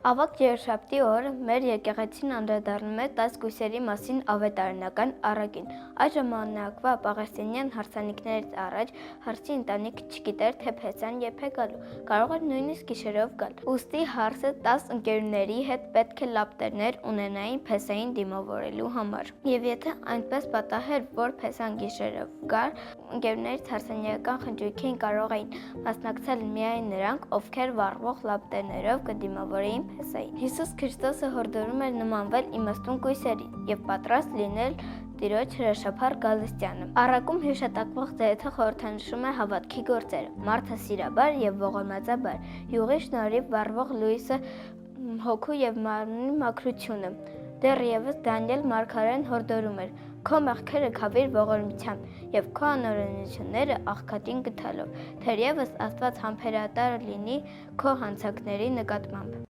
Ավագ երեքշաբթի օրը մեր եկեղեցին անդրադառնում է 10 կույսերի մասին ավետարանական առակին։ Այդ ժամանակվա պաղեստինյան հարսանիքներից առաջ հարսի ընտանիքը չգիտեր, թե փեսան երբ է գալու, կարող էր նույնիսկ գիշերով գալ։ Ուստի հարսը 10 ընկերուների հետ պետք է լապտերներ ունենային փեսային դիմավորելու համար։ Եվ եթե այնպես պատահեր, որ փեսան գիշերով գար, ընկերուներից հարսանիական խնջույքին կարող էին մասնակցել միայն նրանք, ովքեր վառվող լապտերներով կդիմավորեին փեսային։ Հիսուս Քրիստոսը հորդորում էր նմանվել իմաստուն կույսերին եւ պատրաստ լինել Տիրոջ հրաշափառ գալստյանը։ Առակում հիշատակվող զեյթը խորհրդանշում է հավատքի գործերը՝ մարդը սիրաբար եւ ողորմածաբար, յուղի շնորհիվ վառվող լույսը, հոգու եւ մարմնի մաքրությունը։ Դեռևս Դանիել մարգարեն հորդորում էր. «Քո մեղքերը քավիր ողորմությամբ եւ քո անօրենությունները աղքատին գթալով, թերևս Աստված համբերատար լինի քո հանցանքների նկատմամբ»։